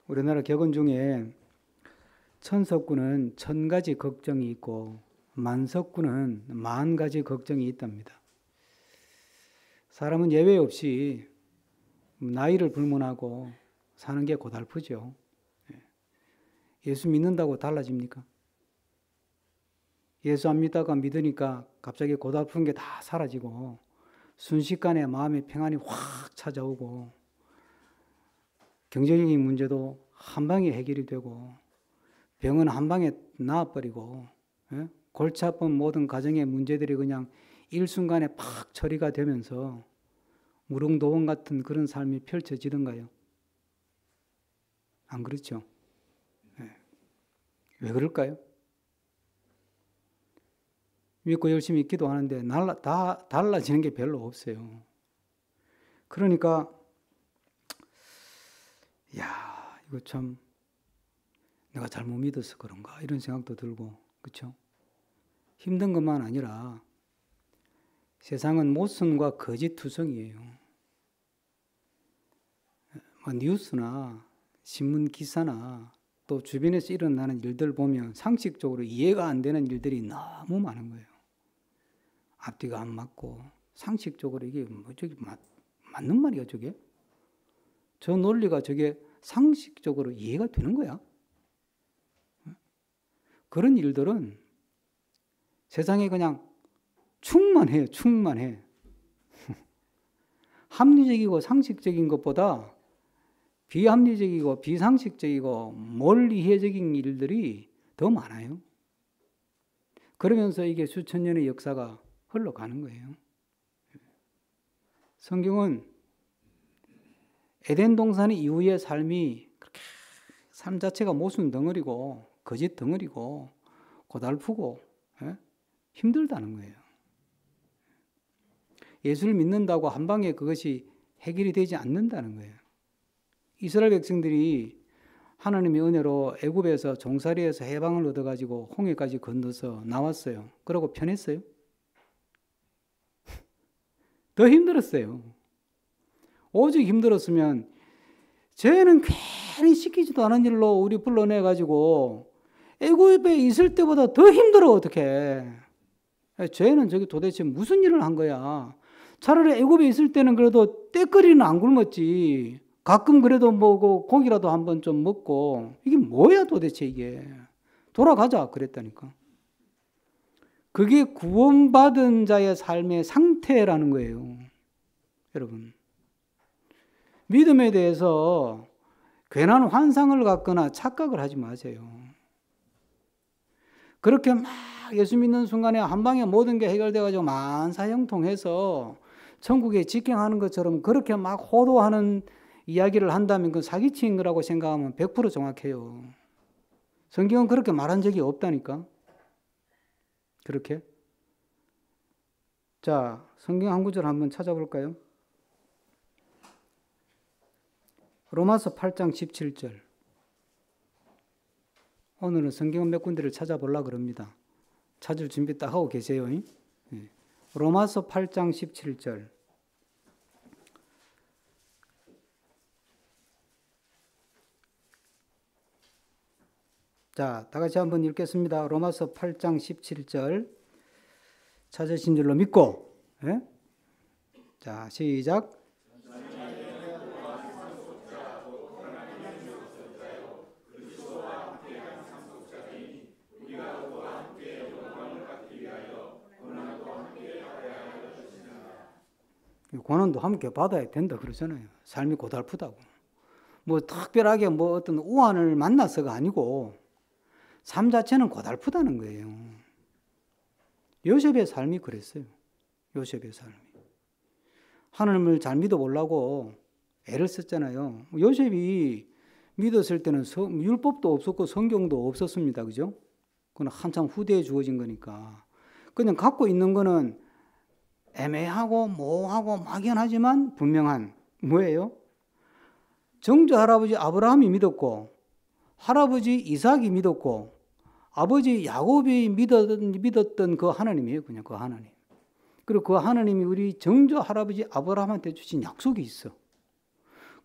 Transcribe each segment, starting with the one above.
우리나라 격언 중에 천석군은 1000가지 걱정이 있고 만석군은 10,000가지 걱정이 있답니다. 사람은 예외 없이 나이를 불문하고 사는 게 고달프죠. 예수 믿는다고 달라집니까? 예수 안 믿다가 믿으니까 갑자기 고달픈 게 다 사라지고 순식간에 마음의 평안이 확 찾아오고 경제적인 문제도 한 방에 해결이 되고 병은 한 방에 나아버리고 골치 아픈 모든 가정의 문제들이 그냥 일순간에 팍 처리가 되면서 무릉도원 같은 그런 삶이 펼쳐지던가요? 안 그렇죠? 왜 그럴까요? 믿고 열심히 기도하는데 다 달라지는 게 별로 없어요. 그러니까 야, 이거 참 내가 잘못 믿어서 그런가 이런 생각도 들고, 그렇죠? 힘든 것만 아니라 세상은 모순과 거짓투성이에요. 뉴스나 신문 기사나 또 주변에서 일어나는 일들 보면 상식적으로 이해가 안 되는 일들이 너무 많은 거예요. 앞뒤가 안 맞고 상식적으로 이게 저게 맞는 말이야 저게? 저 논리가 저게 상식적으로 이해가 되는 거야? 그런 일들은 세상에 그냥 충만해요. 충만해. 합리적이고 상식적인 것보다 비합리적이고 비상식적이고 멀리해적인 일들이 더 많아요. 그러면서 이게 수천 년의 역사가 흘러가는 거예요. 성경은 에덴 동산 이후의 삶이 그렇게 삶 자체가 모순 덩어리고 거짓 덩어리고 고달프고 힘들다는 거예요. 예수를 믿는다고 한 방에 그것이 해결이 되지 않는다는 거예요. 이스라엘 백성들이 하나님의 은혜로 애굽에서 종살이에서 해방을 얻어가지고 홍해까지 건너서 나왔어요. 그러고 편했어요? 더 힘들었어요. 오직 힘들었으면 죄는 괜히 시키지도 않은 일로 우리 불러내가지고 애굽에 있을 때보다 더 힘들어 어떡해. 죄는 저기 도대체 무슨 일을 한 거야. 차라리 애굽에 있을 때는 그래도 때거리는 안 굶었지. 가끔 그래도 뭐 고기라도 한번 좀 먹고 이게 뭐야 도대체 이게. 돌아가자 그랬다니까. 그게 구원받은 자의 삶의 상태라는 거예요. 여러분. 믿음에 대해서 괜한 환상을 갖거나 착각을 하지 마세요. 그렇게 막 예수 믿는 순간에 한 방에 모든 게 해결돼가지고 만사형통해서 천국에 직행하는 것처럼 그렇게 막 호도하는 이야기를 한다면 그건 사기치는 거라고 생각하면 100% 정확해요. 성경은 그렇게 말한 적이 없다니까. 그렇게. 자, 성경 한 구절 한번 찾아볼까요? 로마서 8장 17절. 오늘은 성경 몇 군데를 찾아보려고 그럽니다. 찾을 준비 딱 하고 계세요. 로마서 8장 17절. 자, 다 같이 한번 읽겠습니다. 로마서 8장 17절. 찾으신 줄로 믿고. 자, 시작. 고난도 함께 받아야 된다 그러잖아요. 삶이 고달프다고. 뭐 특별하게 뭐 어떤 우환을 만나서가 아니고 삶 자체는 고달프다는 거예요. 요셉의 삶이 그랬어요. 요셉의 삶이. 하나님을 잘 믿어보려고 애를 썼잖아요. 요셉이 믿었을 때는 율법도 없었고 성경도 없었습니다. 그죠? 그건 한참 후대에 주어진 거니까. 그냥 갖고 있는 거는 애매하고 모호하고 막연하지만 분명한 뭐예요? 정조 할아버지 아브라함이 믿었고 할아버지 이삭이 믿었고 아버지 야곱이 믿었던 그 하나님이에요. 그냥 그 하나님. 그리고 그 하나님이 우리 정조 할아버지 아브라함한테 주신 약속이 있어.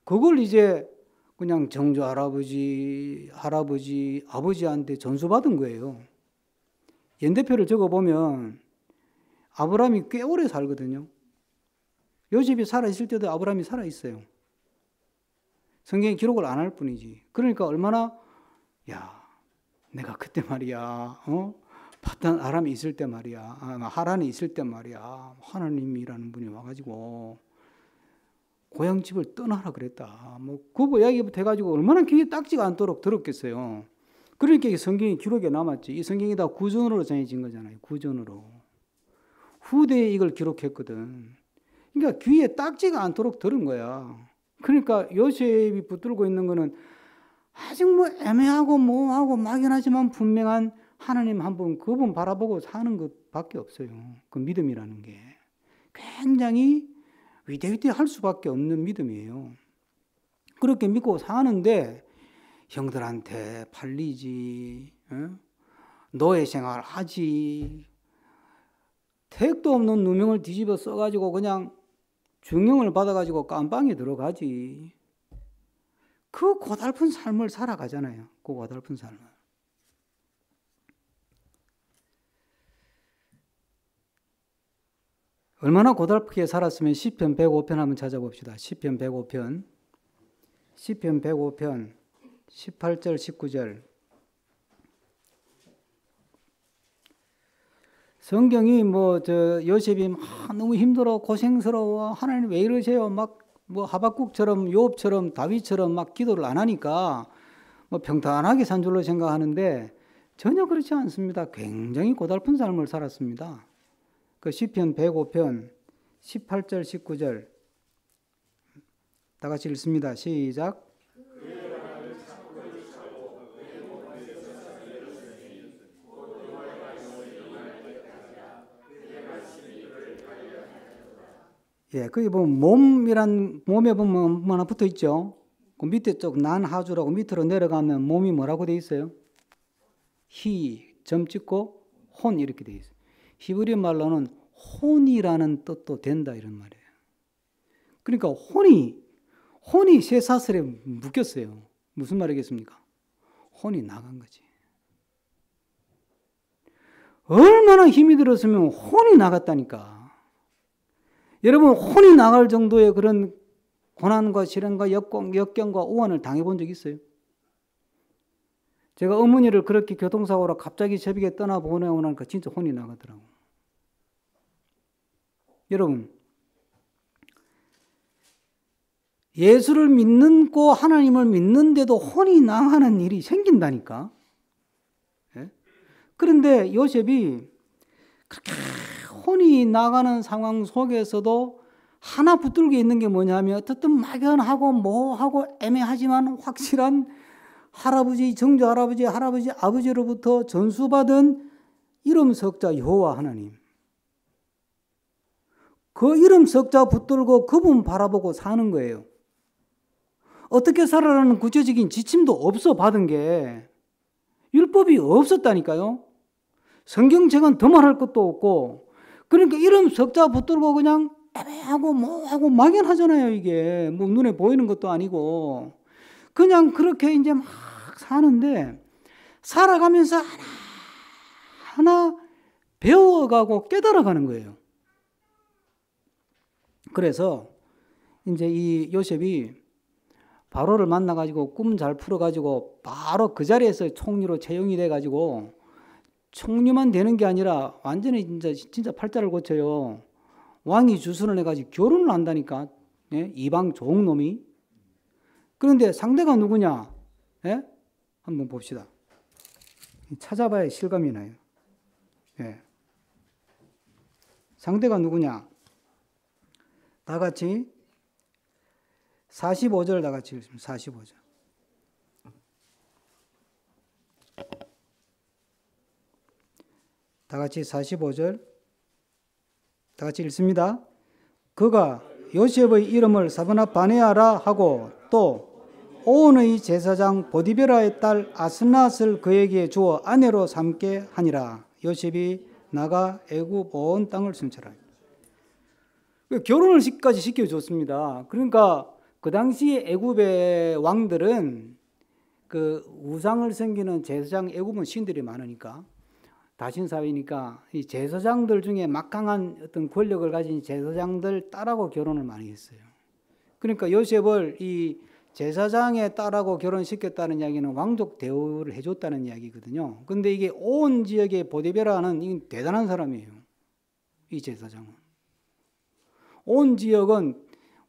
그걸 이제 그냥 정조 할아버지, 아버지한테 전수받은 거예요. 연대표를 적어보면 아브라함이 꽤 오래 살거든요. 요셉이 살아있을 때도 아브라함이 살아있어요. 성경에 기록을 안 할 뿐이지. 그러니까 얼마나, 야, 내가 그때 말이야, 파단 아람에 있을 때 말이야, 하란에 있을 때 말이야, 하나님이라는 분이 와가지고 고향집을 떠나라 그랬다. 뭐 그 이야기부터 해가지고 얼마나 귀에 딱지가 않도록 들었겠어요. 그러니까 이 성경이 기록에 남았지. 이 성경이 다 구전으로 전해진 거잖아요. 구전으로. 후대에 이걸 기록했거든. 그러니까 귀에 딱지가 않도록 들은 거야. 그러니까 요셉이 붙들고 있는 거는 아직 뭐 애매하고 뭐하고 막연하지만 분명한 하나님 한 분, 그분 바라보고 사는 것밖에 없어요. 그 믿음이라는 게 굉장히 위대위대할 수밖에 없는 믿음이에요. 그렇게 믿고 사는데 형들한테 팔리지, 노예 생활 하지, 택도 없는 누명을 뒤집어 써가지고 그냥 중형을 받아가지고 깜빵에 들어가지. 그 고달픈 삶을 살아가잖아요. 그 고달픈 삶을. 얼마나 고달프게 살았으면 시편 105편 한번 찾아봅시다. 시편 105편. 시편 105편 18절 19절. 성경이 요셉이 너무 힘들어 고생스러워 하나님 왜 이러세요 막 하박국처럼 요업처럼 다윗처럼 막 기도를 안 하니까 평탄하게 산 줄로 생각하는데 전혀 그렇지 않습니다. 굉장히 고달픈 삶을 살았습니다. 그 시편 105편 18절 19절 다 같이 읽습니다. 시작. 예, 거기 보면 몸에 보면 뭐 하나 붙어 있죠. 그 밑에 쪽 난하주라고 밑으로 내려가면 몸이 뭐라고 돼 있어요? 점 찍고 혼 이렇게 돼 있어요. 히브리 말로는 혼이라는 뜻도 된다 이런 말이에요. 그러니까 혼이 쇠사슬에 묶였어요. 무슨 말이겠습니까? 혼이 나간 거지. 얼마나 힘이 들었으면 혼이 나갔다니까. 여러분 혼이 나갈 정도의 그런 고난과 시련과 역경과 오한을 당해본 적 있어요? 제가 어머니를 그렇게 교통사고로 갑자기 새벽에 떠나보내고 나니까 진짜 혼이 나가더라고. 여러분 예수를 믿고 하나님을 믿는데도 혼이 나가는 일이 생긴다니까. 예? 그런데 요셉이 그렇게 혼이 나가는 상황 속에서도 하나 붙들고 있는 게 뭐냐면 어떻든 막연하고 뭐하고 애매하지만 확실한 정조 할아버지, 아버지로부터 전수받은 이름 석자 여호와 하나님. 그 이름 석자 붙들고 그분 바라보고 사는 거예요. 어떻게 살아라는 구체적인 지침도 없어 받은 게 율법이 없었다니까요. 성경책은 더 말할 것도 없고 그러니까 이름 석자 붙들고 그냥 애매하고 뭐하고 막연하잖아요. 이게 뭐 눈에 보이는 것도 아니고 그냥 그렇게 이제 막 사는데 살아가면서 하나 배워가고 깨달아가는 거예요. 그래서 이제 이 요셉이 바로를 만나가지고 꿈 잘 풀어가지고 바로 그 자리에서 총리로 채용이 돼가지고 총리만 되는 게 아니라 완전히 진짜 팔자를 고쳐요. 왕이 주선을 해가지고 결혼을 한다니까. 예? 이방 좋은 놈이. 그런데 상대가 누구냐? 예? 한번 봅시다. 찾아봐야 실감이 나요. 예. 상대가 누구냐? 다 같이 45절 다 같이 읽습니다. 45절. 다 같이 45절 다 같이 읽습니다. 그가 요셉의 이름을 사브나바네아라 하고 또 오온의 제사장 보디베라의 딸 아스낫을 그에게 주어 아내로 삼게 하니라. 요셉이 나가 애굽 온 땅을 순찰하니. 결혼을 까지 시켜줬습니다. 그러니까 그 당시에 애굽의 왕들은 그 우상을 섬기는 제사장, 애굽은 신들이 많으니까 다신 사회니까 이 제사장들 중에 막강한 어떤 권력을 가진 제사장들 딸하고 결혼을 많이 했어요. 그러니까 요셉을 이 제사장의 딸하고 결혼시켰다는 이야기는 왕족 대우를 해줬다는 이야기거든요. 근데 이게 온 지역의 보디베라는 이 대단한 사람이에요. 이 제사장은. 온 지역은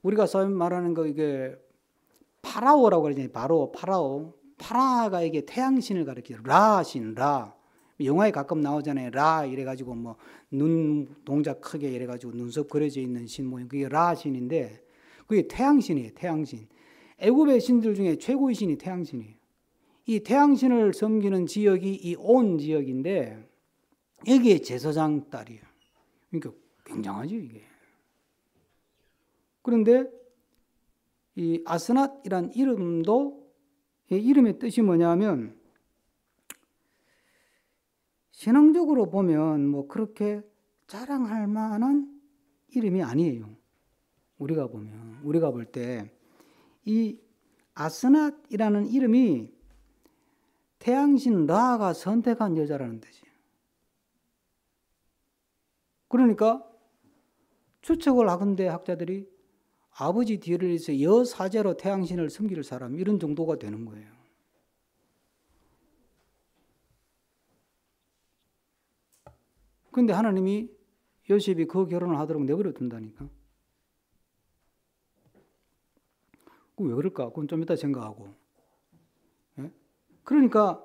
우리가 소위 말하는 거 이게 파라오라고 그러잖아요. 바로 파라오. 파라가 이게 태양신을 가리켜요. 라신, 라. 영화에 가끔 나오잖아요. 라 이래가지고 뭐 눈 동작 크게 이래가지고 눈썹 그려져 있는 신 모양. 그게 라신인데 그게 태양신이에요. 태양신. 애굽의 신들 중에 최고의 신이 태양신이에요. 이 태양신을 섬기는 지역이 이 온 지역인데 여기에 제사장 딸이에요. 그러니까 굉장하죠 이게. 그런데 이 아스낫이란 이름도 이름의 뜻이 뭐냐면 신앙적으로 보면 뭐 그렇게 자랑할 만한 이름이 아니에요. 우리가 볼 때 이 아스낫이라는 이름이 태양신 라가 선택한 여자라는 뜻이에요. 그러니까 추측을 하건대 학자들이 아버지 뒤를 이어서 여사제로 태양신을 섬길 사람 이런 정도가 되는 거예요. 그런데 하나님이 요셉이 그 결혼을 하도록 내버려 둔다니까. 왜 그럴까? 그건 좀 이따 생각하고. 예? 그러니까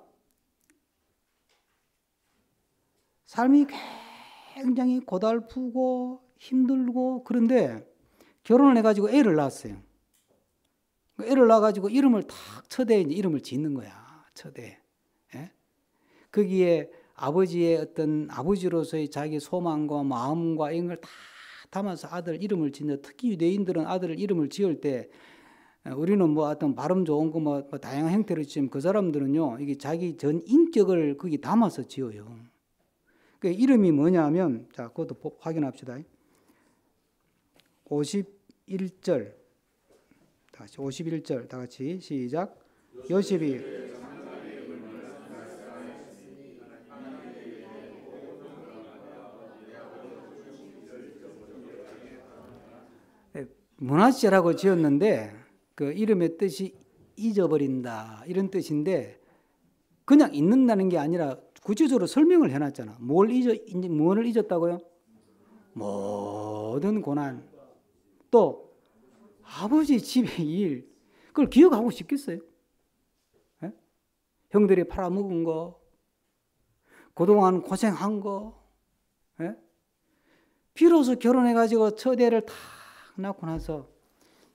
삶이 굉장히 고달프고 힘들고 그런데 결혼을 해가지고 애를 낳았어요. 애를 낳아가지고 이름을 탁 처대에 이름을 짓는 거야. 처대. 예? 거기에 아버지의 어떤 아버지로서의 자기 소망과 마음과 이런 걸 다 담아서 아들 이름을 짓는, 특히 유대인들은 아들 이름을 지을 때 우리는 뭐 어떤 발음 좋은 거 뭐 다양한 형태로 지금 그 사람들은요 이게 자기 전 인격을 거기 담아서 지어요. 그 이름이 뭐냐면 자 그것도 확인합시다. 51절 다시 51절 다 같이 시작. 요셉이 문하세라고 지었는데 그 이름의 뜻이 잊어버린다 이런 뜻인데 그냥 잊는다는 게 아니라 구체적으로 설명을 해놨잖아. 뭘 잊었다고요? 모든 고난 또 아버지 집의 일 그걸 기억하고 싶겠어요? 예? 형들이 팔아먹은 거 그동안 고생한 거 예? 비로소 결혼해가지고 처대를 탁 낳고 나서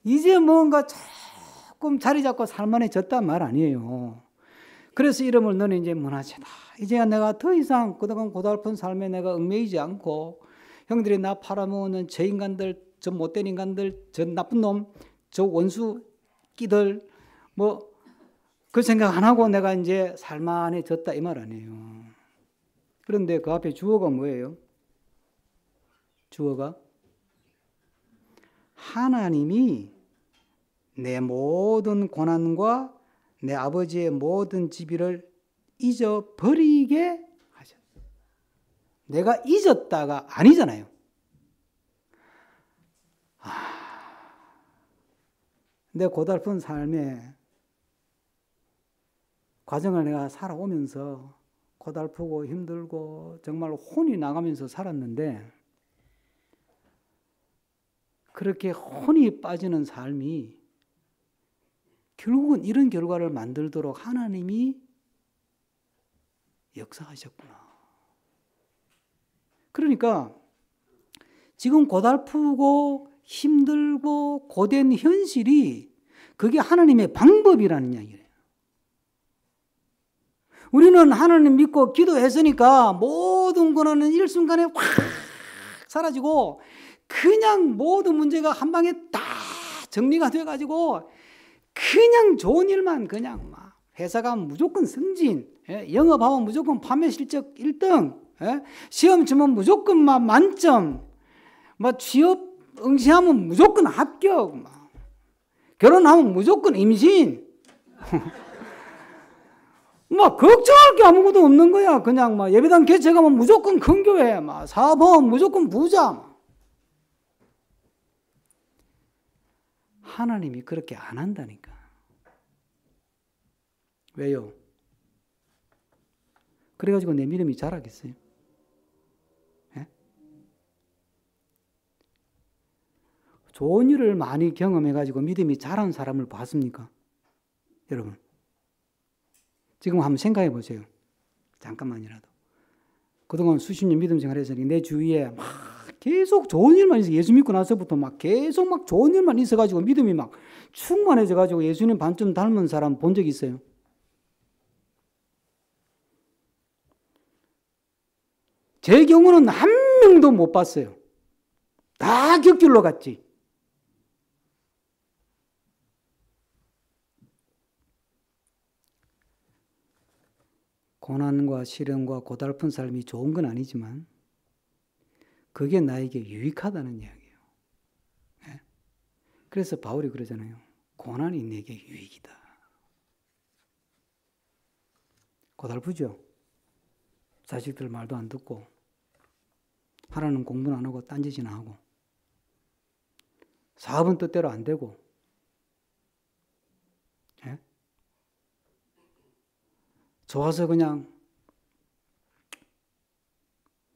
이제 뭔가 조금 자리 잡고 살만해졌단 말 아니에요. 그래서 이름을 너는 이제 문하세다. 이제 내가 더 이상 그동안 고달픈 삶에 내가 얽매이지 않고 형들이 나 팔아먹는 저 인간들, 저 못된 인간들, 저 나쁜 놈, 저 원수 끼들 뭐 그 생각 안 하고 내가 이제 살만해졌다 이 말 아니에요. 그런데 그 앞에 주어가 뭐예요? 주어가 하나님이 내 모든 고난과 내 아버지의 모든 지비를 잊어버리게 하셨어요. 내가 잊었다가 아니잖아요. 내 고달픈 삶의 과정을 내가 살아오면서 고달프고 힘들고 정말 혼이 나가면서 살았는데 그렇게 혼이 빠지는 삶이 결국은 이런 결과를 만들도록 하나님이 역사하셨구나. 그러니까 지금 고달프고 힘들고 고된 현실이 그게 하나님의 방법이라는 이야기예요. 우리는 하나님 믿고 기도했으니까 모든 고난은 일순간에 확 사라지고 그냥 모든 문제가 한 방에 딱 정리가 돼가지고 그냥 좋은 일만 그냥 막 회사 가면 무조건 승진, 영업하면 무조건 판매 실적 1등, 시험 치면 무조건 막 만점, 막 취업 응시하면 무조건 합격, 막 결혼하면 무조건 임신. 막 걱정할 게 아무것도 없는 거야. 그냥 막 예배당 개최가면 무조건 큰 교회, 막 사업하면 무조건 부자. 하나님이 그렇게 안 한다니까. 왜요? 그래가지고 내 믿음이 자라겠어요? 예? 좋은 일을 많이 경험해가지고 믿음이 자란 사람을 봤습니까? 여러분. 지금 한번 생각해 보세요. 잠깐만이라도. 그동안 수십 년 믿음 생활해서 내 주위에 막 계속 좋은 일만 있어. 예수 믿고 나서부터 막 계속 막 좋은 일만 있어가지고 믿음이 막 충만해져가지고 예수님 반쯤 닮은 사람 본 적 있어요? 제 경우는 한 명도 못 봤어요. 다 격길로 갔지. 고난과 시련과 고달픈 삶이 좋은 건 아니지만 그게 나에게 유익하다는 이야기예요. 네? 그래서 바울이 그러잖아요. 고난이 내게 유익이다. 고달프죠? 자식들 말도 안 듣고 하나는 공부는 안 하고 딴짓이나 하고 사업은 뜻대로 안 되고 예? 좋아서 그냥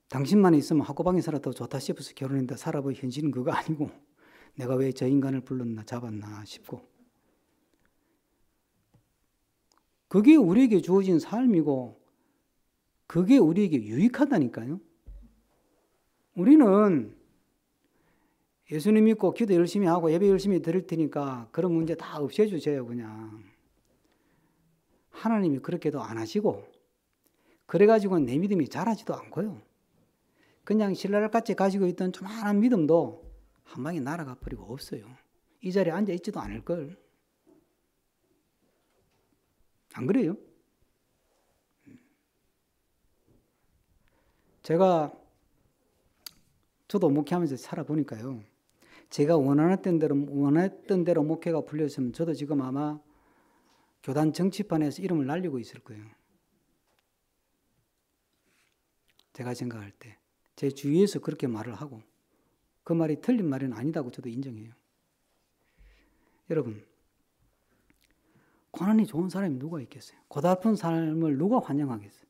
당신만 있으면 학고방에 살아도 좋다 싶어서 결혼했는데 살아보니 현실은 그거 아니고 내가 왜 저 인간을 불렀나 잡았나 싶고 그게 우리에게 주어진 삶이고 그게 우리에게 유익하다니까요. 우리는 예수님 믿고 기도 열심히 하고 예배 열심히 드릴 테니까 그런 문제 다 없애주세요. 그냥 하나님이 그렇게도 안 하시고 그래가지고 내 믿음이 자라지도 않고요. 그냥 신랄같이 가지고 있던 조만한 믿음도 한 방에 날아가 버리고 없어요. 이 자리에 앉아있지도 않을걸. 안 그래요? 저도 목회하면서 살아보니까요. 제가 원했던 대로 목회가 풀렸으면 저도 지금 아마 교단 정치판에서 이름을 날리고 있을 거예요. 제가 생각할 때. 제 주위에서 그렇게 말을 하고 그 말이 틀린 말은 아니다고 저도 인정해요. 여러분, 고난이 좋은 사람이 누가 있겠어요? 고달픈 삶을 누가 환영하겠어요?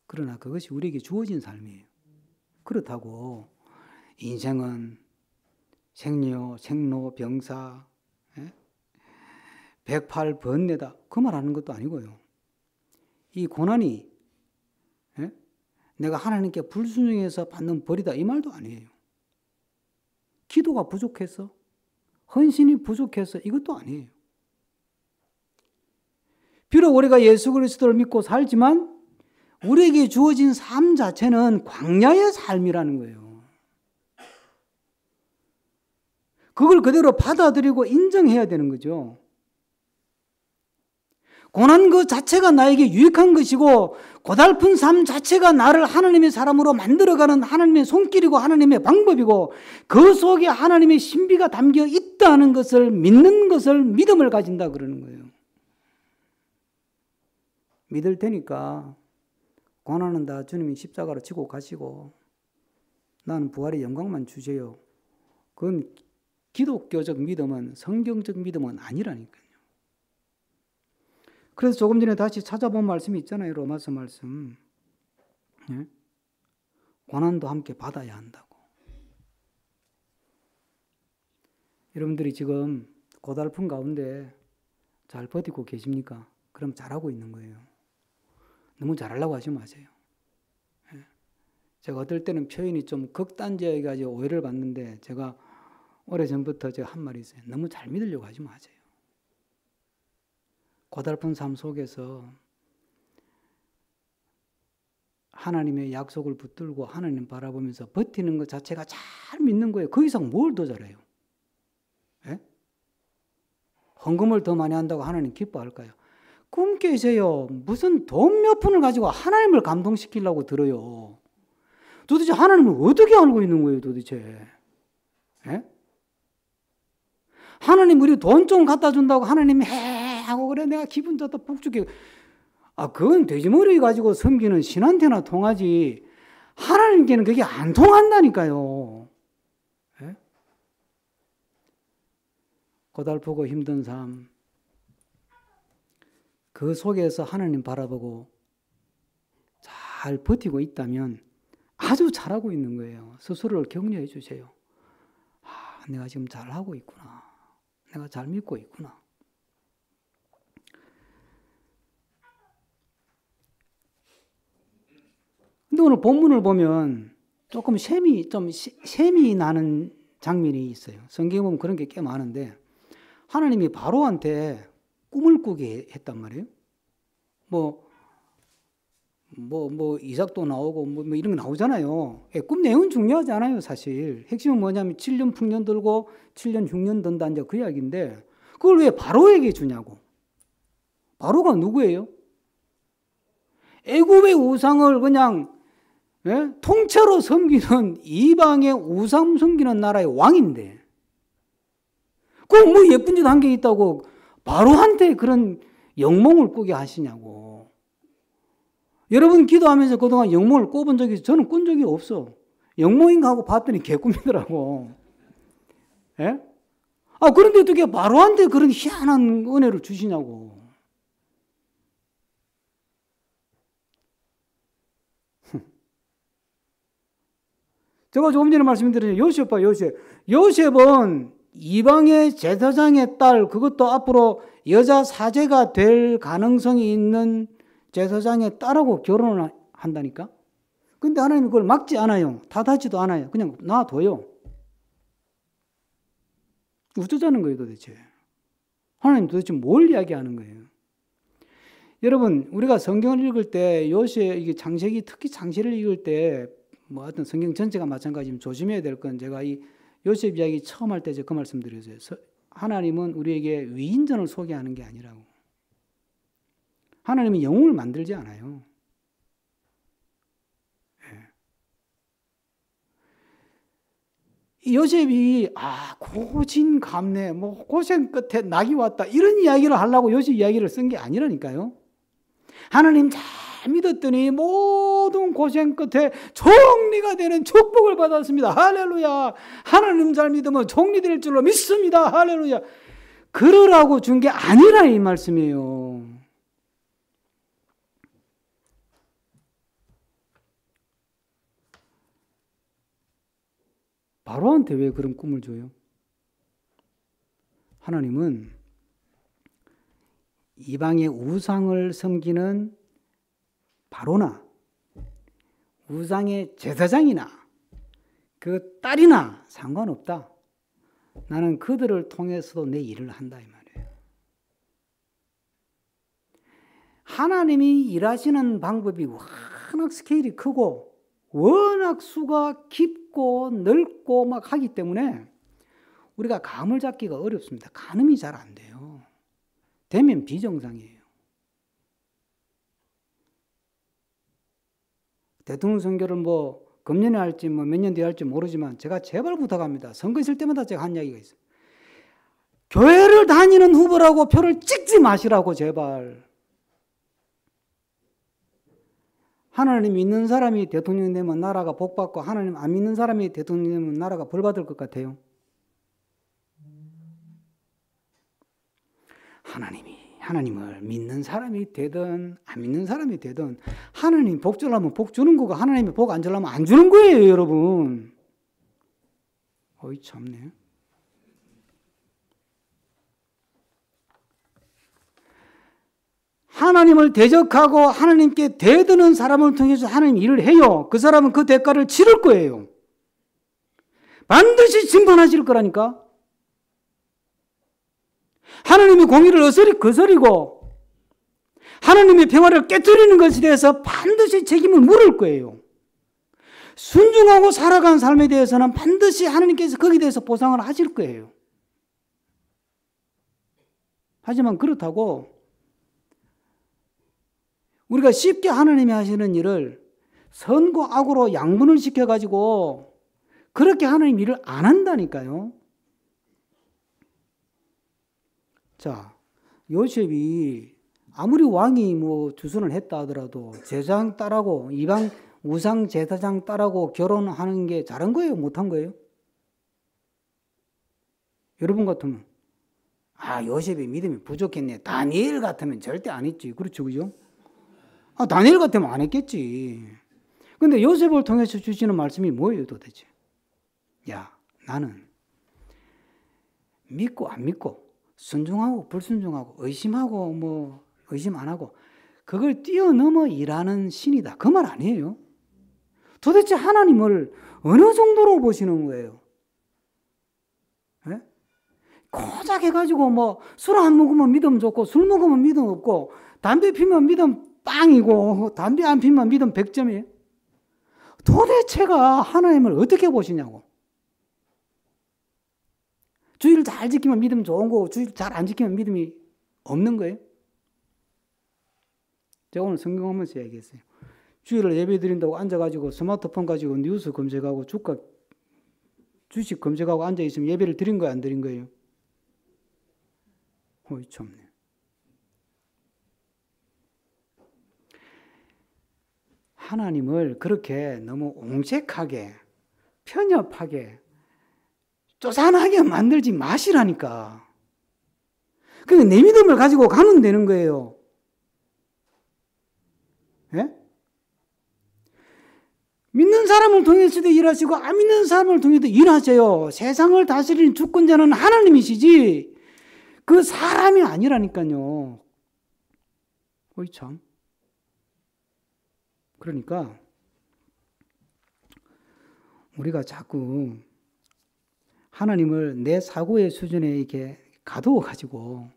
그러나 그것이 우리에게 주어진 삶이에요. 그렇다고 인생은 생료, 생로, 병사, 108번뇌다 그 말하는 것도 아니고요. 이 고난이 내가 하나님께 불순종해서 받는 벌이다 이 말도 아니에요. 기도가 부족해서 헌신이 부족해서 이것도 아니에요. 비록 우리가 예수 그리스도를 믿고 살지만 우리에게 주어진 삶 자체는 광야의 삶이라는 거예요. 그걸 그대로 받아들이고 인정해야 되는 거죠. 고난 그 자체가 나에게 유익한 것이고 고달픈 삶 자체가 나를 하나님의 사람으로 만들어가는 하나님의 손길이고 하나님의 방법이고 그 속에 하나님의 신비가 담겨 있다는 것을 믿는 것을 믿음을 가진다 그러는 거예요. 믿을 테니까 고난은 다 주님이 십자가로 지고 가시고 나는 부활의 영광만 주세요. 그건 기독교적 믿음은 성경적 믿음은 아니라니까요. 그래서 조금 전에 다시 찾아본 말씀이 있잖아요. 로마서 말씀. 예? 고난도 함께 받아야 한다고. 여러분들이 지금 고달픈 가운데 잘 버티고 계십니까? 그럼 잘하고 있는 거예요. 너무 잘하려고 하지 마세요. 예? 제가 어떨 때는 표현이 좀 극단적이어서 오해를 받는데 제가 오래전부터 제가 한 말이 있어요. 너무 잘 믿으려고 하지 마세요. 고달픈 삶 속에서 하나님의 약속을 붙들고 하나님 바라보면서 버티는 것 자체가 잘 믿는 거예요. 그 이상 뭘 더 잘해요? 예? 헌금을 더 많이 한다고 하나님 기뻐할까요? 꿈 깨세요. 무슨 돈 몇 푼을 가지고 하나님을 감동시키려고 들어요. 도대체 하나님을 어떻게 알고 있는 거예요 도대체? 예? 하나님 우리 돈 좀 갖다 준다고 하나님이 해 하고 그래 내가 기분 좋다 북죽게. 그건 돼지머리 가지고 섬기는 신한테나 통하지 하나님께는 그게 안 통한다니까요. 예? 고달프고 힘든 삶, 그 속에서 하나님 바라보고 잘 버티고 있다면 아주 잘하고 있는 거예요. 스스로를 격려해 주세요. 내가 지금 잘하고 있구나. 내가 잘 믿고 있구나. 근데 오늘 본문을 보면 조금 셈이 나는 장면이 있어요. 성경에 보면 그런 게 꽤 많은데 하나님이 바로한테 꿈을 꾸게 했단 말이에요. 이삭도 나오고 뭐 이런 거 나오잖아요. 꿈 내용은 중요하지 않아요, 사실. 핵심은 뭐냐면 7년 풍년 들고 7년 흉년 든다 이제 그 이야기인데 그걸 왜 바로에게 주냐고. 바로가 누구예요? 애굽의 우상을 그냥 통째로 섬기는 이방의 우상 섬기는 나라의 왕인데 꼭 뭐 예쁜 짓 한 게 있다고 바로한테 그런 영몽을 꾸게 하시냐고. 여러분 기도하면서 그동안 영몽을 꿔본 적이 있어요? 저는 꾼 적이 없어. 영몽인가 하고 봤더니 개꿈이더라고. 예? 그런데 어떻게 바로한테 그런 희한한 은혜를 주시냐고. 제가 조금 전에 말씀드린 요셉 봐, 요셉. 요셉은 이방의 제사장의 딸, 그것도 앞으로 여자 사제가 될 가능성이 있는 제사장의 딸하고 결혼을 한다니까? 근데 하나님이 그걸 막지 않아요. 탓하지도 않아요. 그냥 놔둬요. 어쩌자는 거예요, 도대체? 하나님 도대체 뭘 이야기하는 거예요? 여러분, 우리가 성경을 읽을 때 요셉, 이게 창세기, 특히 창세기를 읽을 때 하여튼 성경 전체가 마찬가지지만 조심해야 될 건 제가 이 요셉 이야기 처음 할 때 그 말씀 드렸어요. 하나님은 우리에게 위인전을 소개하는 게 아니라고. 하나님이 영웅을 만들지 않아요. 이 요셉이 고진감래 고생 끝에 낙이 왔다 이런 이야기를 하려고 요셉 이야기를 쓴 게 아니라니까요. 하나님 잘 믿었더니 모든 고생 끝에 총리가 되는 축복을 받았습니다. 할렐루야. 하나님 잘 믿으면 총리 될 줄로 믿습니다. 할렐루야. 그러라고 준 게 아니라 이 말씀이에요. 바로한테 왜 그런 꿈을 줘요? 하나님은 이방의 우상을 섬기는 바로나 우상의 제사장이나 그 딸이나 상관없다. 나는 그들을 통해서도 내 일을 한다 이 말이에요. 하나님이 일하시는 방법이 워낙 스케일이 크고 워낙 수가 깊고 넓고 막 하기 때문에 우리가 감을 잡기가 어렵습니다. 가늠이 잘 안 돼요. 되면 비정상이에요. 대통령 선거를 금년에 할지 몇 년 뒤에 할지 모르지만 제가 제발 부탁합니다. 선거 있을 때마다 제가 한 이야기가 있어요. 교회를 다니는 후보라고 표를 찍지 마시라고 제발. 하나님 믿는 사람이 대통령 되면 나라가 복받고 하나님 안 믿는 사람이 대통령 되면 나라가 벌받을 것 같아요. 하나님을 믿는 사람이 되든 안 믿는 사람이 되든 하나님 복 주려면 복 주는 거고 하나님이 복 안 주려면 안 주는 거예요, 여러분. 어이 참네. 하나님을 대적하고 하나님께 대드는 사람을 통해서 하나님 일을 해요. 그 사람은 그 대가를 치를 거예요. 반드시 심판하실 거라니까. 하나님의 공의를 거스리고 하나님의 평화를 깨뜨리는 것에 대해서 반드시 책임을 물을 거예요. 순종하고 살아간 삶에 대해서는 반드시 하나님께서 거기에 대해서 보상을 하실 거예요. 하지만 그렇다고 우리가 쉽게 하나님이 하시는 일을 선과 악으로 양분을 시켜가지고 그렇게 하나님 일을 안 한다니까요. 자, 요셉이 아무리 왕이 뭐 주선을 했다 하더라도 제사장 딸하고 이방 우상 제사장 딸하고 결혼하는 게 잘한 거예요? 못한 거예요? 여러분 같으면 요셉이 믿음이 부족했네. 다니엘 같으면 절대 안 했지. 그렇죠, 그죠? 다니엘 같으면 안 했겠지. 근데 요셉을 통해서 주시는 말씀이 뭐예요, 도대체? 야, 나는 믿고 안 믿고, 순종하고 불순종하고, 의심하고 뭐 의심 안 하고, 그걸 뛰어넘어 일하는 신이다. 그 말 아니에요. 도대체 하나님을 어느 정도로 보시는 거예요? 예? 고작 해가지고 뭐 술 안 먹으면 믿음 좋고, 술 먹으면 믿음 없고, 담배 피면 믿음 빵이고, 담배 안 피면 믿음 100점이에요. 도대체가 하나님을 어떻게 보시냐고. 주의를 잘 지키면 믿음 좋은 거고, 주의를 잘 안 지키면 믿음이 없는 거예요. 제가 오늘 성경하면서 얘기했어요. 주일을 예배 드린다고 앉아가지고 스마트폰 가지고 뉴스 검색하고 주식 검색하고 앉아있으면 예배를 드린 거예요, 안 드린 거예요? 어이 참네. 하나님을 그렇게 너무 옹색하게 편협하게 쪼잔하게 만들지 마시라니까. 그러니까 내 믿음을 가지고 가면 되는 거예요. 예? 믿는 사람을 통해서도 일하시고 안 믿는 사람을 통해서도 일하세요. 세상을 다스리는 주권자는 하나님이시지 그 사람이 아니라니까요. 어이 참. 그러니까 우리가 자꾸 하나님을 내 사고의 수준에 이렇게 가두어 가지고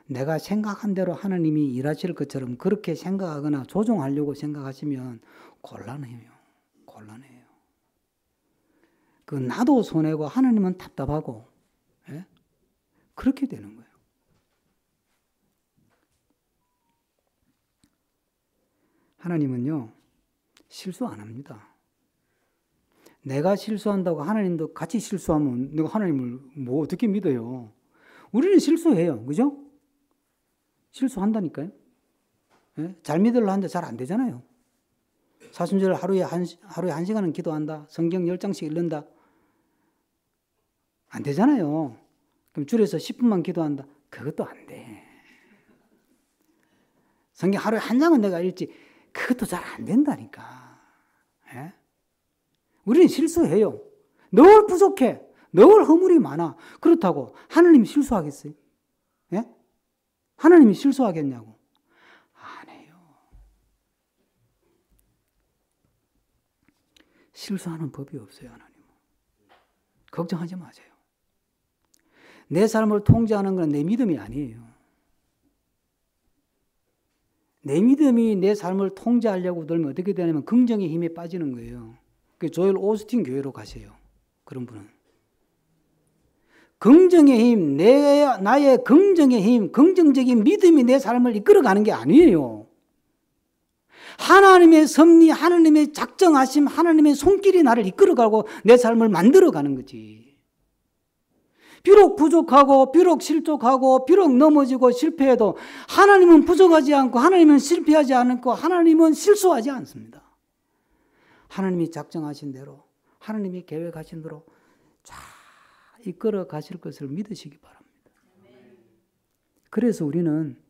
내가 생각한 대로 하나님이 일하실 것처럼 그렇게 생각하거나 조종하려고 생각하시면 곤란해요. 곤란해요. 그 나도 손해고 하나님은 답답하고, 예? 그렇게 되는 거예요. 하나님은요, 실수 안 합니다. 내가 실수한다고 하나님도 같이 실수하면 내가 하나님을 뭐 어떻게 믿어요? 우리는 실수해요. 그죠? 실수한다니까요. 예? 잘 믿으려 하는데 잘 안 되잖아요. 사순절 하루에 한 시간은 기도한다. 성경 10장씩 읽는다. 안 되잖아요. 그럼 줄여서 10분만 기도한다. 그것도 안 돼. 성경 하루에 한 장은 내가 읽지. 그것도 잘 안 된다니까. 예? 우리는 실수해요. 늘 부족해. 늘 허물이 많아. 그렇다고 하나님이 실수하겠어요? 예? 하나님이 실수하겠냐고. 안 해요. 실수하는 법이 없어요, 하나님은. 걱정하지 마세요. 내 삶을 통제하는 건 내 믿음이 아니에요. 내 믿음이 내 삶을 통제하려고 들면 어떻게 되냐면 긍정의 힘에 빠지는 거예요. 그 조엘 오스틴 교회로 가세요. 그런 분은. 긍정의 힘, 나의 긍정의 힘, 긍정적인 믿음이 내 삶을 이끌어가는 게 아니에요. 하나님의 섭리, 하나님의 작정하심, 하나님의 손길이 나를 이끌어가고 내 삶을 만들어가는 거지. 비록 부족하고 비록 실족하고 비록 넘어지고 실패해도 하나님은 부족하지 않고 하나님은 실패하지 않고 하나님은 실수하지 않습니다. 하나님이 작정하신 대로 하나님이 계획하신 대로 잘 이끌어 가실 것을 믿으시기 바랍니다. 그래서 우리는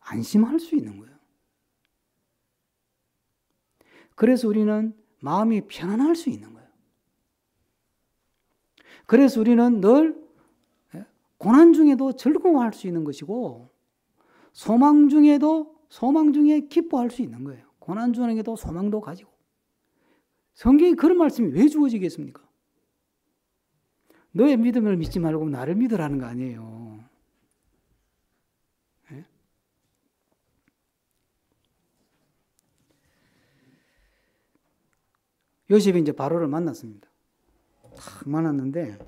안심할 수 있는 거예요. 그래서 우리는 마음이 편안할 수 있는 거예요. 그래서 우리는 늘 고난 중에도 즐거워할 수 있는 것이고 소망 중에 기뻐할 수 있는 거예요. 고난 중에도 소망도 가지고. 성경이 그런 말씀이 왜 주어지겠습니까? 너의 믿음을 믿지 말고 나를 믿으라는 거 아니에요. 네? 요셉이 이제 바로를 만났습니다. 딱 만났는데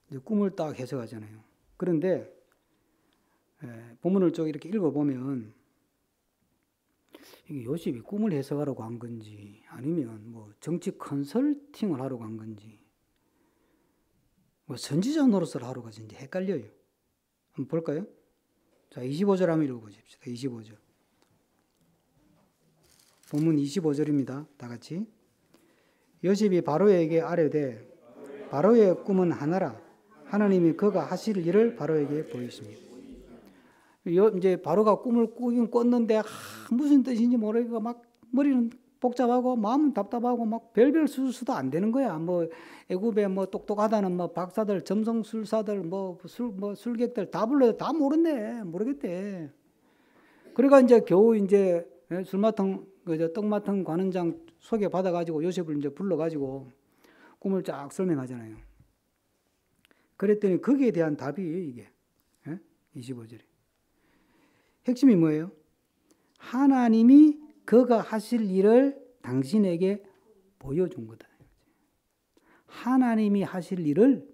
이제 꿈을 딱 해석하잖아요. 그런데 본문을 쭉 이렇게 읽어보면 이게 요셉이 꿈을 해석하려고 한 건지 아니면 뭐 정치 컨설팅을 하러 간 건지 뭐 선지자 노릇을 하러 가는지 헷갈려요. 한번 볼까요? 자, 25절 한번 읽어보십시다. 25절. 본문 25절입니다. 다 같이. 요셉이 바로에게 아뢰되 바로의 꿈은 하나라. 하나님이 그가 하실 일을 바로에게 보이십니다. 이제 바로가 꿈을 꾸긴 꿨는데 무슨 뜻인지 모르겠고 막 머리는 복잡하고 마음은 답답하고 막 별별 수도 안 되는 거야. 뭐 애굽에 뭐 똑똑하다는 뭐 박사들, 점성술사들, 뭐 술객들 다 불러도 다 모르겠대. 그러니까 이제 겨우 이제 술 맡은 떡 맡은 관원장 소개 받아가지고 요셉을 이제 불러가지고 꿈을 쫙 설명하잖아요. 그랬더니 거기에 대한 답이에요, 이게. 25절에. 핵심이 뭐예요? 하나님이 그가 하실 일을 당신에게 보여준 거다. 하나님이 하실 일을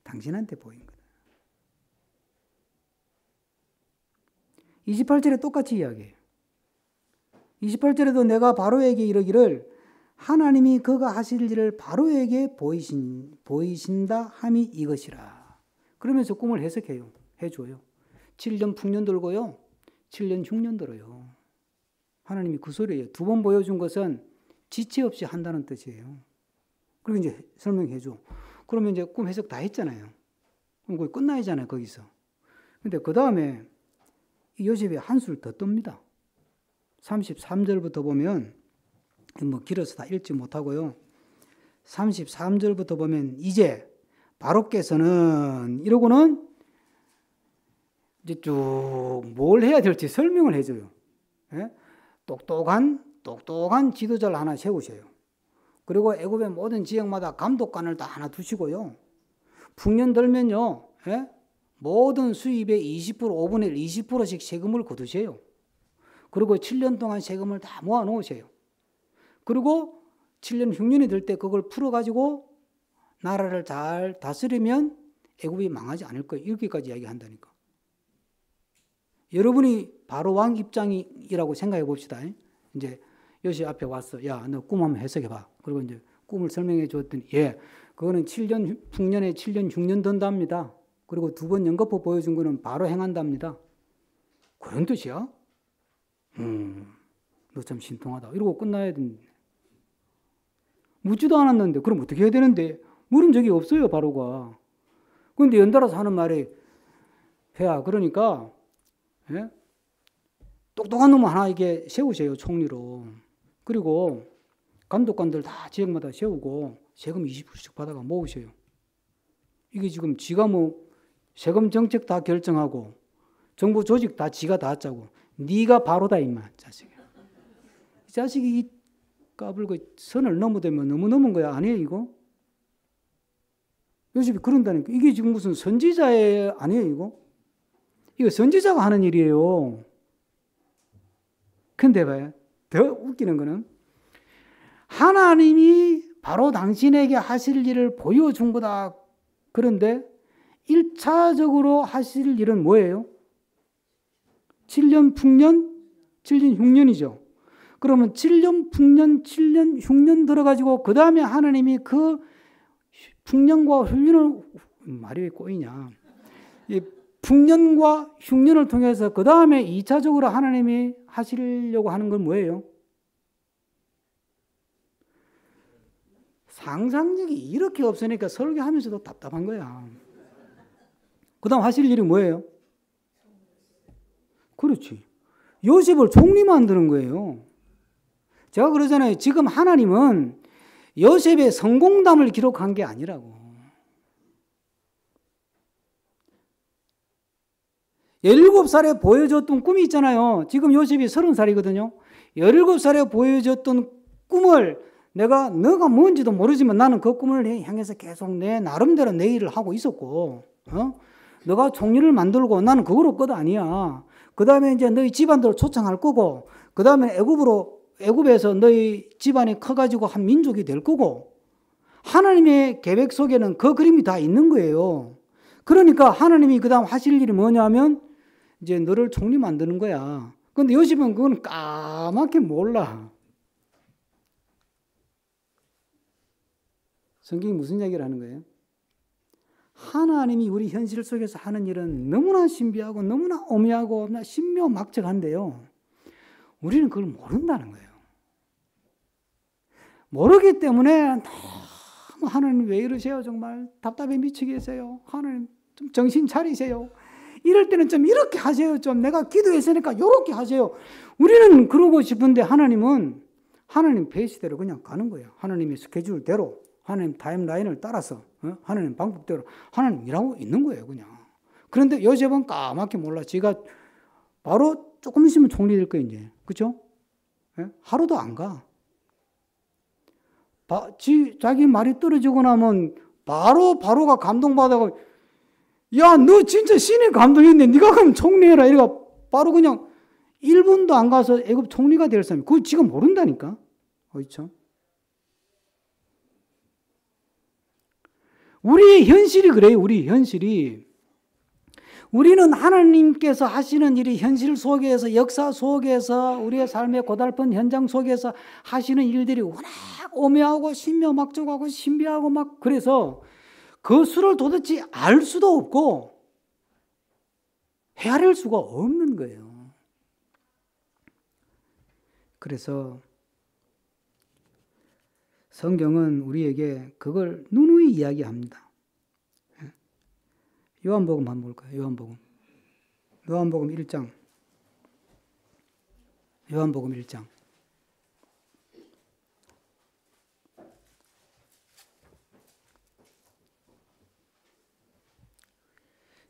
당신한테 보인 거다. 28절에 똑같이 이야기해요. 28절에도 내가 바로에게 이르기를 하나님이 그가 하실 일을 바로에게 보이신다 함이 이것이라. 그러면서 꿈을 해석해요. 해줘요. 7년 풍년 들고요. 7년 흉년 들어요. 하나님이 그 소리예요. 두 번 보여준 것은 지체 없이 한다는 뜻이에요. 그리고 이제 설명해 줘. 그러면 이제 꿈 해석 다 했잖아요. 그럼 거기 끝나야잖아요, 거기서. 근데 그 다음에 요셉이 한술 더 뜹니다. 33절부터 보면, 뭐 길어서 다 읽지 못하고요. 33절부터 보면 이제 바로께서는 이러고는 이제 쭉 뭘 해야 될지 설명을 해줘요. 예? 똑똑한 지도자를 하나 세우셔요. 그리고 애굽의 모든 지역마다 감독관을 다 하나 두시고요. 풍년 들면요, 예? 모든 수입의 20%, 5분의 1, 20%씩 세금을 거두세요. 그리고 7년 동안 세금을 다 모아 놓으세요. 그리고 7년 흉년이 될 때 그걸 풀어가지고 나라를 잘 다스리면 애굽이 망하지 않을 거예요. 이렇게까지 이야기한다니까. 여러분이 바로 왕 입장이라고 생각해 봅시다. 이제 요셉 앞에 왔어. 야, 너 꿈 한번 해석해 봐. 그리고 이제 꿈을 설명해 줬더니, 예, 그거는 7년 풍년에 7년 흉년 든답니다. 그리고 두 번 연거푸 보여준 거는 바로 행한답니다. 그런 뜻이야? 너 참 신통하다. 이러고 끝나야 되는데. 묻지도 않았는데, 그럼 어떻게 해야 되는데? 물은 적이 없어요, 바로가. 그런데 연달아서 하는 말이, 회야, 그러니까, 예? 똑똑한 놈 하나 이게 세우세요, 총리로. 그리고 감독관들 다 지역마다 세우고 세금 20%씩 받아가 모으세요. 이게 지금 지가 뭐 세금 정책 다 결정하고 정부 조직 다 지가 다 짜고 네가 바로다 임마, 자식이. 이 자식이 이 까불고 선을 넘어대면 너무 넘은 거야. 아니에요, 이거? 요셉이 그런다니까. 이게 지금 무슨 선지자의 아니에요, 이거? 이거 선지자가 하는 일이에요. 근데 봐요. 더 웃기는 거는 하나님이 바로 당신에게 하실 일을 보여준 거다. 그런데 1차적으로 하실 일은 뭐예요? 7년 풍년, 7년 흉년이죠. 그러면 7년 풍년, 7년 흉년 들어가지고 그 다음에 하나님이 그 풍년과 흉년을 말이 왜 꼬이냐. 이 풍년과 흉년을 통해서 그 다음에 2차적으로 하나님이 하시려고 하는 건 뭐예요? 상상력이 이렇게 없으니까 설교하면서도 답답한 거야. 그 다음 하실 일이 뭐예요? 그렇지. 요셉을 총리 만드는 거예요. 제가 그러잖아요. 지금 하나님은 요셉의 성공담을 기록한 게 아니라고. 17살에 보여줬던 꿈이 있잖아요. 지금 요셉이 30살이거든요. 17살에 보여줬던 꿈을 내가 너가 뭔지도 모르지만 나는 그 꿈을 향해서 계속 내 나름대로 내 일을 하고 있었고, 너가 총리를 만들고 나는 그거로 끝 아니야. 그 다음에 이제 너희 집안들을 초청할 거고, 그 다음에 애굽에서 너희 집안이 커가지고 한 민족이 될 거고, 하나님의 계획 속에는 그 그림이 다 있는 거예요. 그러니까 하나님이 그 다음 하실 일이 뭐냐면 이제 너를 총리 만드는 거야. 그런데 요셉은 그건 까맣게 몰라. 성경이 무슨 이야기를 하는 거예요? 하나님이 우리 현실 속에서 하는 일은 너무나 신비하고 너무나 오묘하고 신묘막측한데요. 우리는 그걸 모른다는 거예요. 모르기 때문에 너무 하나님 왜 이러세요? 정말 답답해 미치겠어요. 하나님 좀 정신 차리세요. 이럴 때는 좀 이렇게 하세요. 좀 내가 기도했으니까 이렇게 하세요. 우리는 그러고 싶은데 하나님 페이스대로 그냥 가는 거예요. 하나님의 스케줄대로, 하나님 타임라인을 따라서, 하나님 방법대로 하나님 일하고 있는 거예요. 그냥. 그런데 요셉은 까맣게 몰라. 지가 바로 조금 있으면 총리 될 거예요. 이제. 그렇죠? 하루도 안 가. 자기 말이 떨어지고 나면 바로가 감동받아가, 야, 너 진짜 신의 감동했네. 네가 그럼 총리해라. 이래가 바로 그냥 1분도 안 가서 애굽 총리가 될 사람이. 그거 지금 모른다니까. 그렇죠? 우리의 현실이 그래요. 우리 현실이. 우리는 하나님께서 하시는 일이 현실 속에서, 역사 속에서, 우리의 삶의 고달픈 현장 속에서 하시는 일들이 워낙 오묘하고 신묘막측하고 신비하고 막 그래서 그 수를 도대체 알 수도 없고 헤아릴 수가 없는 거예요. 그래서 성경은 우리에게 그걸 누누이 이야기합니다. 요한복음 한번 볼까요? 요한복음 1장. 요한복음 1장.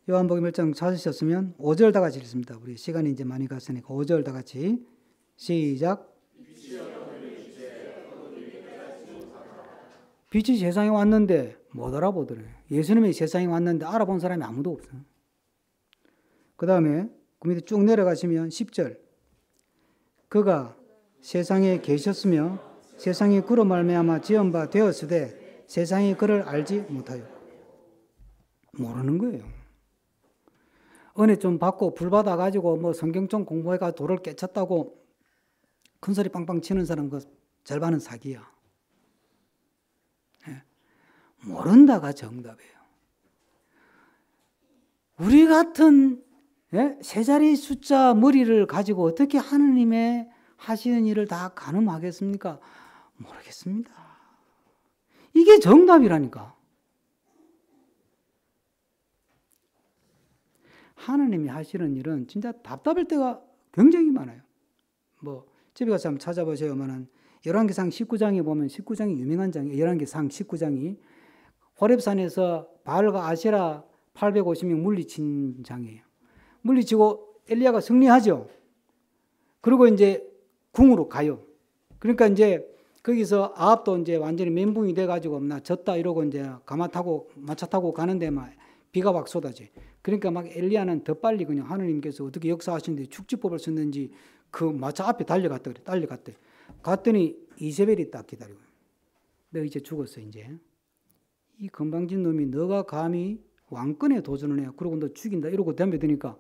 요한복음 1장 찾으셨으면 5절 다 같이 읽습니다. 우리 시간이 이제 많이 갔으니까 5절 다 같이 시작. 빛이 세상에 왔는데 못 알아보더래. 예수님이 세상에 왔는데 알아본 사람이 아무도 없어요. 그 다음에 그 밑에 쭉 내려가시면 10절. 그가 세상에 계셨으며 세상이 그로 말미암아 지은 바 되었으되 세상이 그를 알지 못하여. 모르는 거예요. 은혜 좀 받고 불 받아가지고 뭐 성경 좀 공부해가 돌을 깨쳤다고 큰소리 빵빵 치는 사람 그 절반은 사기야. 모른다가 정답이에요. 우리 같은 세 자리 숫자 머리를 가지고 어떻게 하느님의 하시는 일을 다 가늠하겠습니까? 모르겠습니다. 이게 정답이라니까. 하나님이 하시는 일은 진짜 답답할 때가 굉장히 많아요. 뭐 집에 가서 한번 찾아보셔야만은 열왕기상 19장에 보면 19장이 유명한 장이에요. 열왕기상 19장이 호렙산에서 바알과 아세라 850명 물리친 장이에요. 물리치고 엘리야가 승리하죠. 그리고 이제 궁으로 가요. 그러니까 이제 거기서 아합도 이제 완전히 멘붕이 돼가지고 나 졌다 이러고 이제 마차 타고 가는데 막 비가 막 쏟아져. 그러니까 막 엘리야는 더 빨리 그냥 하느님께서 어떻게 역사하시는데 축지법을 썼는지 그 마차 앞에 달려갔다 그래. 달려갔대. 갔더니 이세벨이 딱 기다리고. 너 이제 죽었어 이제. 이 건방진 놈이 너가 감히 왕권에 도전을 해. 그러고 너 죽인다. 이러고 덤벼드니까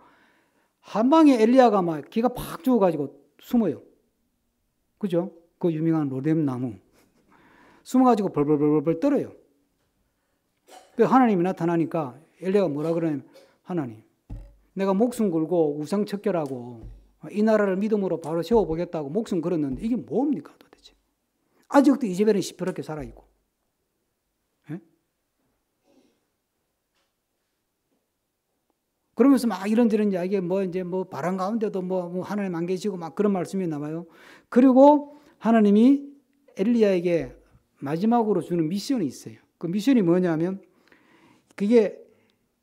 한 방에 엘리야가 막 기가 팍 죽어가지고 숨어요. 그죠? 그 유명한 로뎀나무. 숨어가지고 벌벌벌벌 떨어요. 그 하나님이 나타나니까 엘리야가 뭐라 그러냐면 하나님 내가 목숨 걸고 우상척결하고 이 나라를 믿음으로 바로 세워보겠다고 목숨 걸었는데 이게 뭡니까 도대체. 아직도 이세벨은 시퍼렇게 살아있고. 그러면서 막 이런저런 이야기 이제 바람 가운데도 하나님 안 계시고 막 그런 말씀이 나와요. 그리고 하나님이 엘리야에게 마지막으로 주는 미션이 있어요. 그 미션이 뭐냐면 그게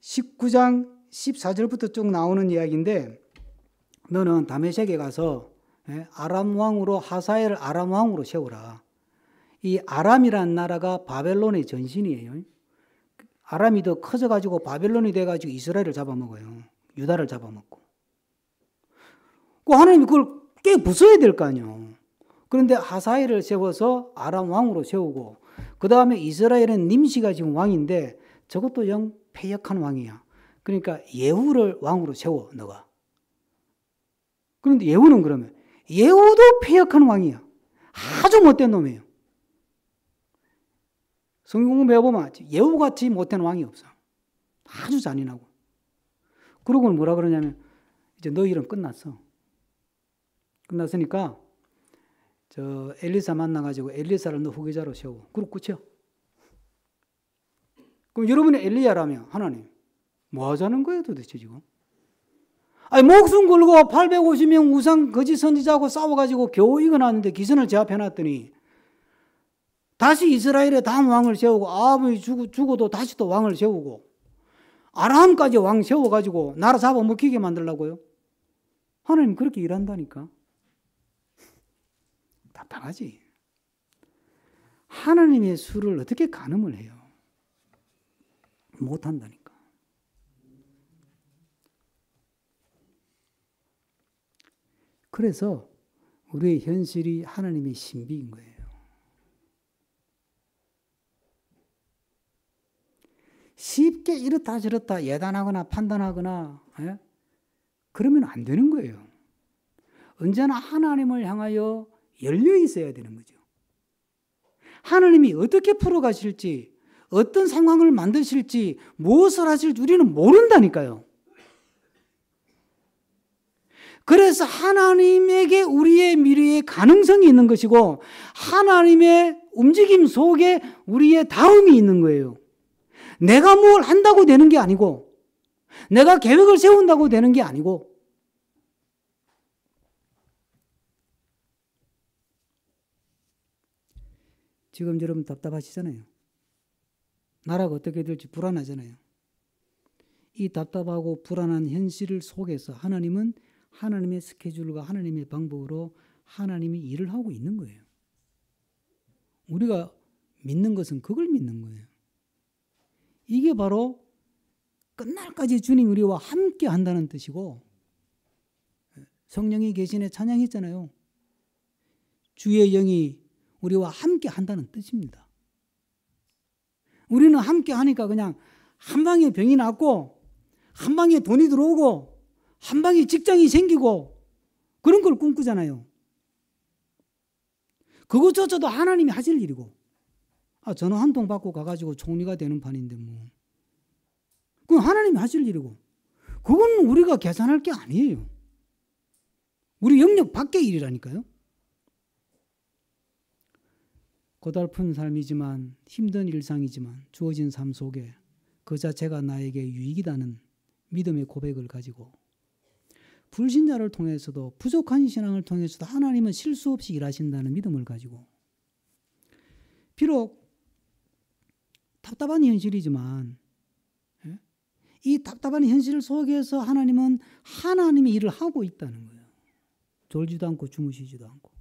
19장 14절부터 쭉 나오는 이야기인데 너는 다메섹에 가서 아람 왕으로 하사엘을 아람 왕으로 세우라. 이 아람이라는 나라가 바벨론의 전신이에요. 아람이 더 커져가지고 바벨론이 돼가지고 이스라엘을 잡아먹어요. 유다를 잡아먹고. 그 하나님이 그걸 깨 부숴야 될 거 아니에요. 그런데 하사엘을 세워서 아람 왕으로 세우고 그 다음에 이스라엘은 님시가 지금 왕인데 저것도 영 패역한 왕이야. 그러니까 예후를 왕으로 세워 너가. 그런데 예후는 그러면 예후도 패역한 왕이야. 아주 못된 놈이에요. 성경 공부해보면 예후같이 못된 왕이 없어. 아주 잔인하고. 그러고는 뭐라 그러냐면 이제 너 일은 끝났어. 끝났으니까 저 엘리사 만나가지고 엘리사를 너 후계자로 세우고. 그리고 끝이야. 그럼 여러분이 엘리야라면 하나님 뭐 하자는 거예요 도대체 지금? 아니 목숨 걸고 850명 우상 거짓 선지자하고 싸워가지고 겨우 이겨놨는데 기선을 제압해놨더니 다시 이스라엘의 다음 왕을 세우고 아합이 죽어도 다시 또 왕을 세우고 아람까지 왕 세워가지고 나라 잡아먹히게 만들려고요? 하나님 그렇게 일한다니까. 답답하지. 하나님의 수를 어떻게 가늠을 해요? 못한다니까. 그래서 우리의 현실이 하나님의 신비인 거예요. 쉽게 이렇다 저렇다 예단하거나 판단하거나 그러면 안 되는 거예요. 언제나 하나님을 향하여 열려 있어야 되는 거죠. 하나님이 어떻게 풀어가실지 어떤 상황을 만드실지 무엇을 하실지 우리는 모른다니까요. 그래서 하나님에게 우리의 미래의 가능성이 있는 것이고 하나님의 움직임 속에 우리의 다음이 있는 거예요. 내가 뭘 한다고 되는 게 아니고 내가 계획을 세운다고 되는 게 아니고 지금 여러분 답답하시잖아요. 나라가 어떻게 될지 불안하잖아요. 이 답답하고 불안한 현실 속에서 하나님은 하나님의 스케줄과 하나님의 방법으로 하나님이 일을 하고 있는 거예요. 우리가 믿는 것은 그걸 믿는 거예요. 이게 바로 끝날까지 주님 우리와 함께 한다는 뜻이고 성령이 계시네 찬양했잖아요. 주의 영이 우리와 함께 한다는 뜻입니다. 우리는 함께 하니까 그냥 한 방에 병이 낫고 한 방에 돈이 들어오고 한 방에 직장이 생기고 그런 걸 꿈꾸잖아요. 그것조차도 하나님이 하실 일이고 전화 한 통 받고 가가지고 총리가 되는 판인데 뭐 그건 하나님이 하실 일이고 그건 우리가 계산할 게 아니에요. 우리 영역 밖의 일이라니까요. 고달픈 삶이지만 힘든 일상이지만 주어진 삶 속에 그 자체가 나에게 유익이라는 믿음의 고백을 가지고 불신자를 통해서도 부족한 신앙을 통해서도 하나님은 실수 없이 일하신다는 믿음을 가지고 비록 답답한 현실이지만 이 답답한 현실 속에서 하나님은 하나님의 일을 하고 있다는 거예요. 졸지도 않고 주무시지도 않고.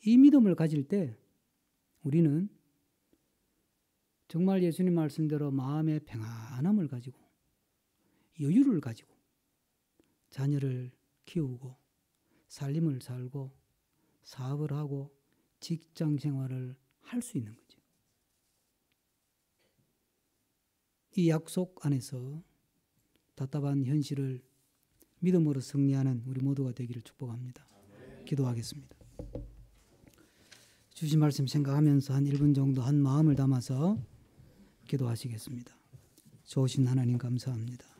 이 믿음을 가질 때 우리는 정말 예수님 말씀대로 마음의 평안함을 가지고 여유를 가지고 자녀를 키우고 살림을 살고 사업을 하고 직장 생활을 할 수 있는 거죠. 이 약속 안에서 답답한 현실을 믿음으로 승리하는 우리 모두가 되기를 축복합니다. 기도하겠습니다. 주신 말씀 생각하면서 한 1분 정도 한 마음을 담아서 기도하시겠습니다. 좋으신 하나님 감사합니다.